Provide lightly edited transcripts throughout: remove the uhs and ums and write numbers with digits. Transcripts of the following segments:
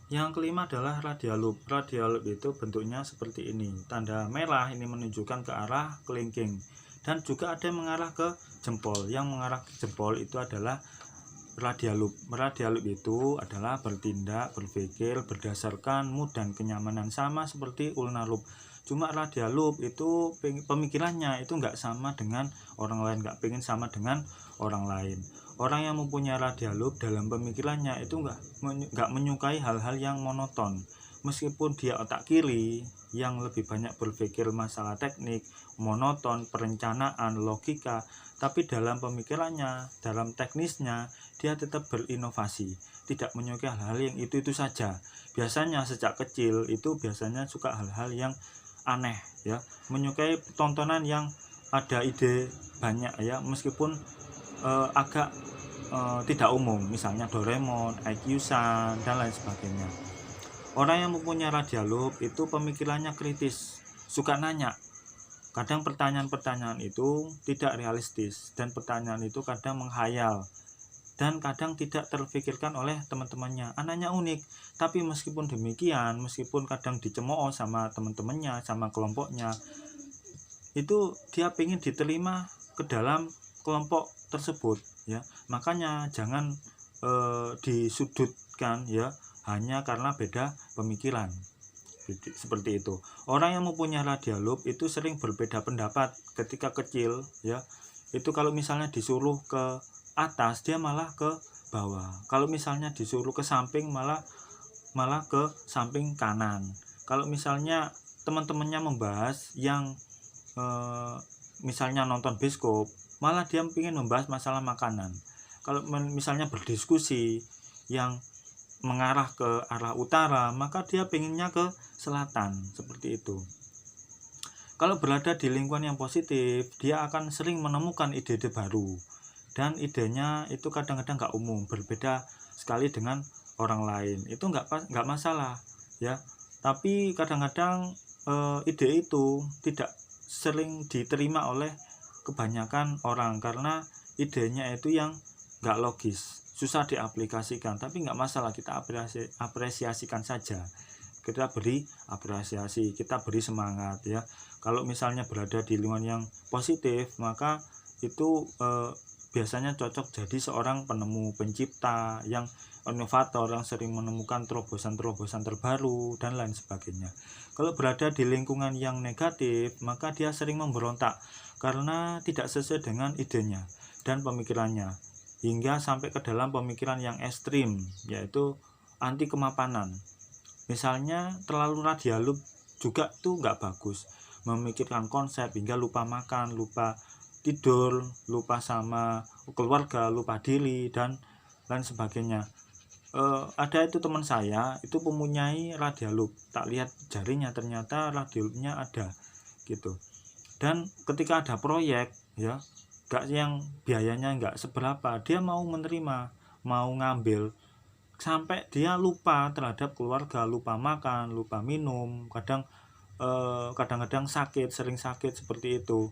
Yang kelima adalah radial loop. Radial loop itu bentuknya seperti ini. Tanda merah ini menunjukkan ke arah kelingking. Dan juga ada yang mengarah ke jempol. Yang mengarah ke jempol itu adalah radial loop. Radial loop itu adalah bertindak, berpikir berdasarkan mood dan kenyamanan, sama seperti ulnar loop. Cuma radial loop itu pemikirannya itu nggak sama dengan orang lain, nggak pengen sama dengan orang lain. Orang yang mempunyai radial loop dalam pemikirannya itu nggak menyukai hal-hal yang monoton. Meskipun dia otak kiri yang lebih banyak berpikir masalah teknik, monoton, perencanaan, logika, tapi dalam pemikirannya, dalam teknisnya, dia tetap berinovasi, tidak menyukai hal-hal yang itu saja. Biasanya sejak kecil itu biasanya suka hal-hal yang aneh ya, menyukai tontonan yang ada ide banyak ya, meskipun agak tidak umum, misalnya Doraemon, IQ-san dan lain sebagainya. Orang yang mempunyai radial loop itu pemikirannya kritis, suka nanya. Kadang pertanyaan-pertanyaan itu tidak realistis dan pertanyaan itu kadang menghayal dan kadang tidak terpikirkan oleh teman-temannya. Anaknya unik, tapi meskipun demikian, meskipun kadang dicemooh sama teman-temannya, sama kelompoknya, itu dia ingin diterima ke dalam kelompok tersebut ya. Makanya jangan disudutkan ya hanya karena beda pemikiran. Seperti itu. Orang yang mempunyai radial loop itu sering berbeda pendapat ketika kecil ya. Itu kalau misalnya disuruh ke atas dia malah ke bawah. Kalau misalnya disuruh ke samping malah ke samping kanan. Kalau misalnya teman-temannya membahas yang misalnya nonton bioskop, malah dia ingin membahas masalah makanan. Kalau misalnya berdiskusi yang mengarah ke arah utara, maka dia pengennya ke selatan, seperti itu. Kalau berada di lingkungan yang positif, dia akan sering menemukan ide-ide baru, dan idenya itu kadang-kadang nggak umum, berbeda sekali dengan orang lain. Itu nggak masalah ya, tapi kadang-kadang ide itu tidak sering diterima oleh kebanyakan orang karena idenya itu yang nggak logis, susah diaplikasikan. Tapi nggak masalah, kita apresiasikan saja, kita beri apresiasi, kita beri semangat ya. Kalau misalnya berada di lingkungan yang positif, maka itu biasanya cocok jadi seorang penemu, pencipta, yang inovator, yang sering menemukan terobosan-terobosan terbaru dan lain sebagainya. Kalau berada di lingkungan yang negatif, maka dia sering memberontak karena tidak sesuai dengan idenya dan pemikirannya, hingga sampai ke dalam pemikiran yang ekstrim, yaitu anti kemapanan. Misalnya terlalu radial loop juga tuh nggak bagus, memikirkan konsep hingga lupa makan, lupa tidur, lupa sama keluarga, lupa diri dan lain sebagainya. Ada itu teman saya itu mempunyai radial loop, tak lihat jarinya ternyata radial loopnya ada gitu. Dan ketika ada proyek ya, yang biayanya nggak seberapa, dia mau menerima, mau ngambil, sampai dia lupa terhadap keluarga, lupa makan, lupa minum, kadang-kadang sakit, sering sakit seperti itu.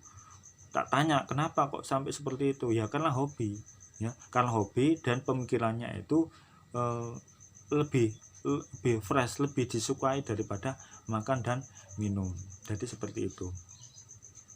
Tak tanya kenapa kok sampai seperti itu, ya karena hobi ya, karena hobi dan pemikirannya itu lebih fresh, lebih disukai daripada makan dan minum. Jadi seperti itu.